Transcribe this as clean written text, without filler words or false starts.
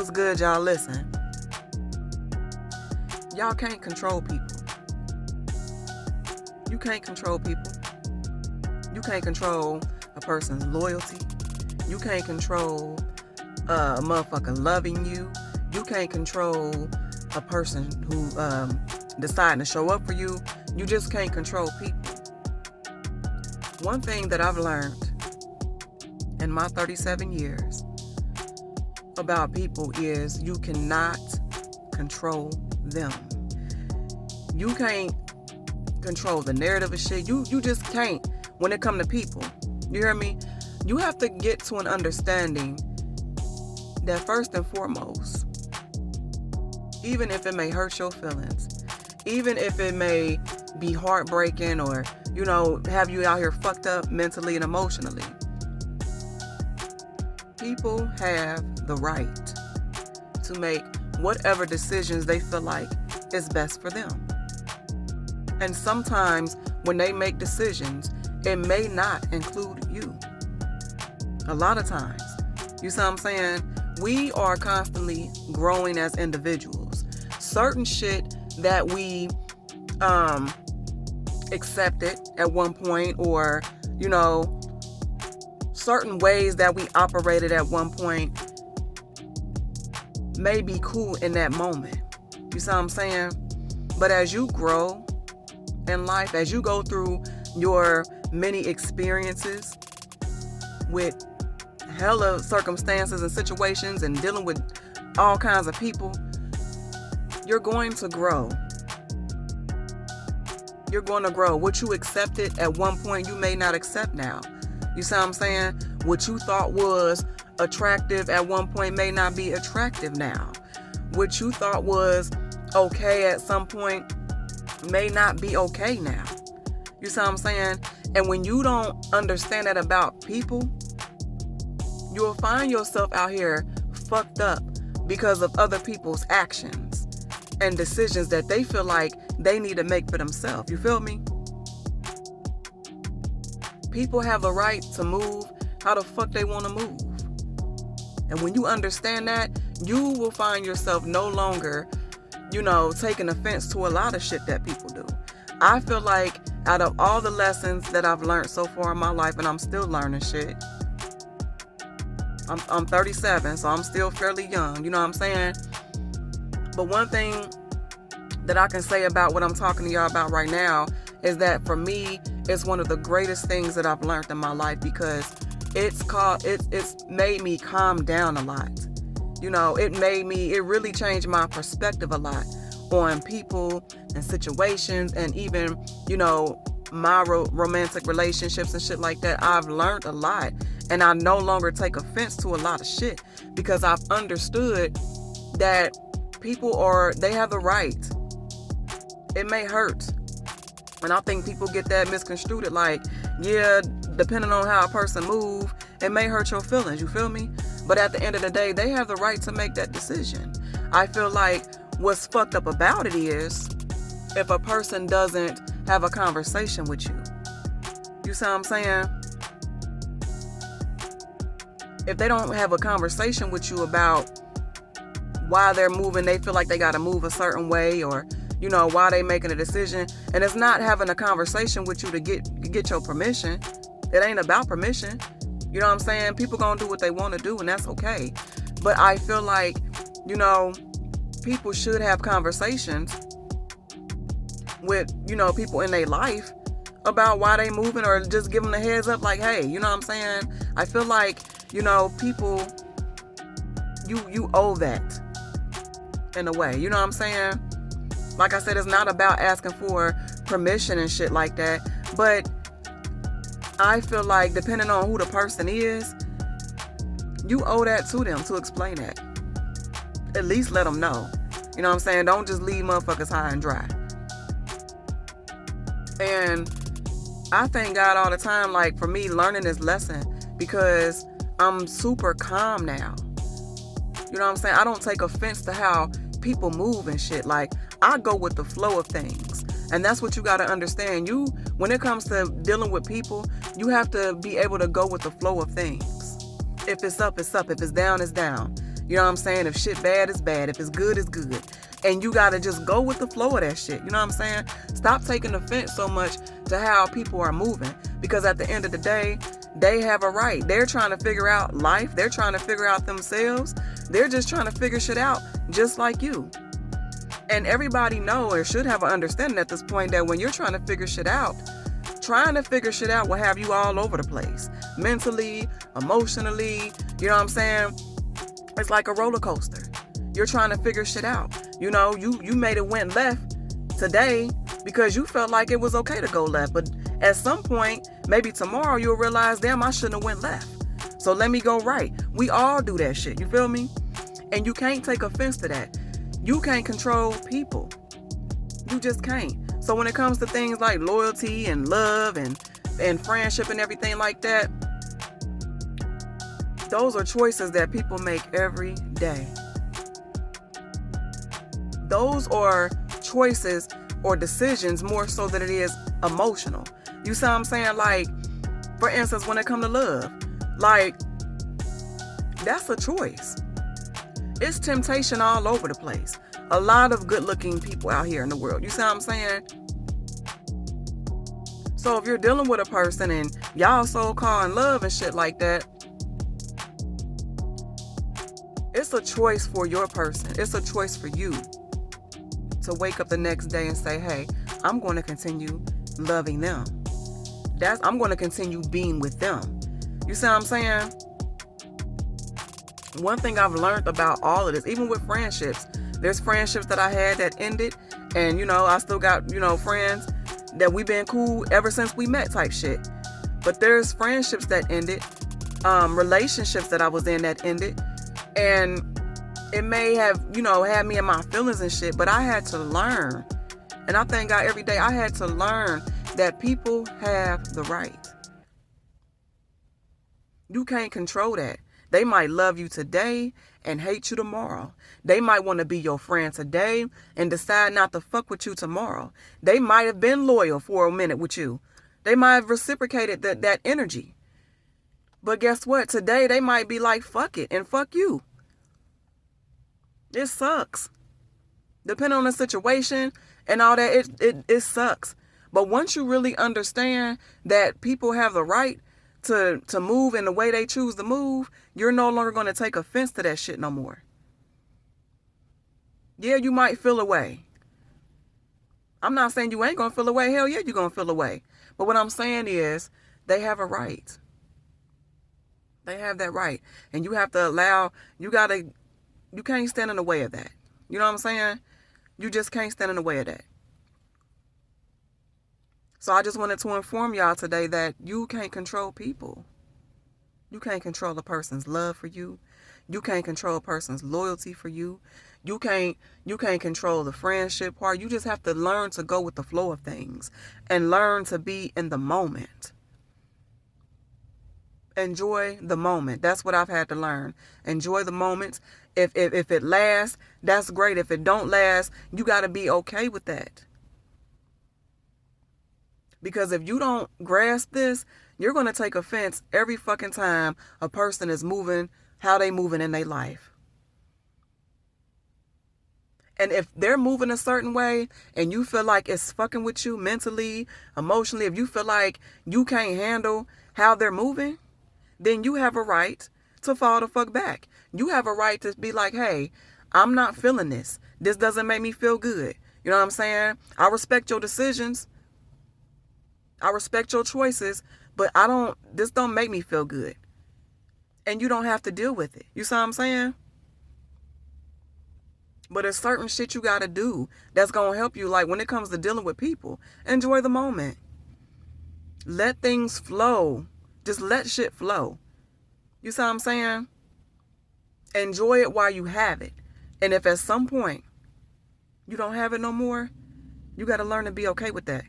What's good, y'all? Listen. Y'all can't control people. You can't control people. You can't control a person's loyalty. You can't control a motherfucker loving you. You can't control a person who deciding to show up for you. You just can't control people. One thing that I've learned in my 37 years about people is you cannot control them. You can't control the narrative of shit. You just can't when it come to people. You hear me? You have to get to an understanding that first and foremost, even if it may hurt your feelings, even if it may be heartbreaking or, have you out here fucked up mentally and emotionally, people have the right to make whatever decisions they feel like is best for them. And sometimes when they make decisions, it may not include you. A lot of times. You see what I'm saying? We are constantly growing as individuals. Certain shit that we accepted at one point, or, certain ways that we operated at one point may be cool in that moment. You see what I'm saying? But as you grow in life, as you go through your many experiences with hella circumstances and situations and dealing with all kinds of people, you're going to grow. You're going to grow. What you accepted at one point, you may not accept now. You see what I'm saying? What you thought was attractive at one point may not be attractive now. What you thought was okay at some point may not be okay now. You see what I'm saying? And when you don't understand that about people, you'll find yourself out here fucked up because of other people's actions and decisions that they feel like they need to make for themselves. You feel me? People have the right to move how the fuck they want to move. And when you understand that, you will find yourself no longer, taking offense to a lot of shit that people do. I feel like out of all the lessons that I've learned so far in my life, and I'm still learning shit, I'm 37, so I'm still fairly young, you know what I'm saying? But one thing that I can say about what I'm talking to y'all about right now is that for me, it's one of the greatest things that I've learned in my life, because it's made me calm down a lot. It really changed my perspective a lot on people and situations, and even, my romantic relationships and shit like that. I've learned a lot, and I no longer take offense to a lot of shit, because I've understood that people they have the right. It may hurt. And I think people get that misconstrued, like, yeah, depending on how a person move, it may hurt your feelings, you feel me? But at the end of the day, they have the right to make that decision. I feel like what's fucked up about it is if a person doesn't have a conversation with you. You see what I'm saying? If they don't have a conversation with you about why they're moving, they feel like they got to move a certain way, or why they making a decision, and it's not having a conversation with you to get your permission. It ain't about permission. You know what I'm saying? People gonna do what they want to do, and that's okay. But I feel like, people should have conversations with, people in their life about why they moving, or just give them a heads up, like, hey, you know what I'm saying? I feel like, people, you owe that in a way. You know what I'm saying? Like I said, it's not about asking for permission and shit like that. But I feel like depending on who the person is, you owe that to them to explain that. At least let them know. You know what I'm saying? Don't just leave motherfuckers high and dry. And I thank God all the time, like, for me learning this lesson, because I'm super calm now. You know what I'm saying? I don't take offense to how people move and shit. Like, I go with the flow of things. And that's what you got to understand. When it comes to dealing with people, you have to be able to go with the flow of things. If it's up, it's up. If it's down, it's down. You know what I'm saying? If shit bad, it's bad. If it's good, it's good. And you gotta just go with the flow of that shit. You know what I'm saying? Stop taking offense so much to how people are moving. Because at the end of the day, they have a right. They're trying to figure out life. They're trying to figure out themselves. They're just trying to figure shit out just like you. And everybody know or should have an understanding at this point that when you're trying to figure shit out will have you all over the place. Mentally, emotionally, you know what I'm saying? It's like a roller coaster. You're trying to figure shit out. You know, you made it went left today because you felt like it was okay to go left. But at some point, maybe tomorrow, you'll realize, damn, I shouldn't have went left. So let me go right. We all do that shit. You feel me? And you can't take offense to that. You can't control people. You just can't. So when it comes to things like loyalty and love and friendship and everything like that, those are choices that people make every day. Those are choices or decisions more so than it is emotional. You see what I'm saying? Like, for instance, when it comes to love, like, that's a choice. It's temptation all over the place. A lot of good-looking people out here in the world. You see what I'm saying? So if you're dealing with a person and y'all so-called in love and shit like that, it's a choice for your person. It's a choice for you to wake up the next day and say, hey, I'm going to continue loving them. I'm going to continue being with them. You see what I'm saying? One thing I've learned about all of this, even with friendships, there's friendships that I had that ended, and, you know, I still got, you know, friends that we've been cool ever since we met type shit. But there's friendships that ended, relationships that I was in that ended, and it may have, you know, had me in my feelings and shit, but I had to learn. And I thank God every day I had to learn that people have the right. You can't control that. They might love you today and hate you tomorrow. They might want to be your friend today and decide not to fuck with you tomorrow. They might have been loyal for a minute with you. They might have reciprocated that energy. But guess what? Today they might be like, fuck it and fuck you. It sucks. Depending on the situation and all that, it sucks. But once you really understand that people have the right to move in the way they choose to move, you're no longer going to take offense to that shit no more. Yeah, you might feel away. I'm not saying you ain't going to feel away. Hell yeah, you're going to feel away. But what I'm saying is they have a right. They have that right. And you have to allow, you can't stand in the way of that. You know what I'm saying? You just can't stand in the way of that. So I just wanted to inform y'all today that you can't control people. You can't control a person's love for you. You can't control a person's loyalty for you. You can't control the friendship part. You just have to learn to go with the flow of things and learn to be in the moment. Enjoy the moment. That's what I've had to learn. Enjoy the moment. If it lasts, that's great. If it don't last, you got to be okay with that. Because if you don't grasp this, you're going to take offense every fucking time a person is moving how they moving in their life. And if they're moving a certain way and you feel like it's fucking with you mentally, emotionally, if you feel like you can't handle how they're moving, then you have a right to fall the fuck back. You have a right to be like, hey, I'm not feeling this. This doesn't make me feel good. You know what I'm saying? I respect your decisions. I respect your choices, but this don't make me feel good. And you don't have to deal with it. You see what I'm saying? But there's certain shit you got to do that's going to help you. Like when it comes to dealing with people, enjoy the moment. Let things flow. Just let shit flow. You see what I'm saying? Enjoy it while you have it. And if at some point you don't have it no more, you got to learn to be okay with that.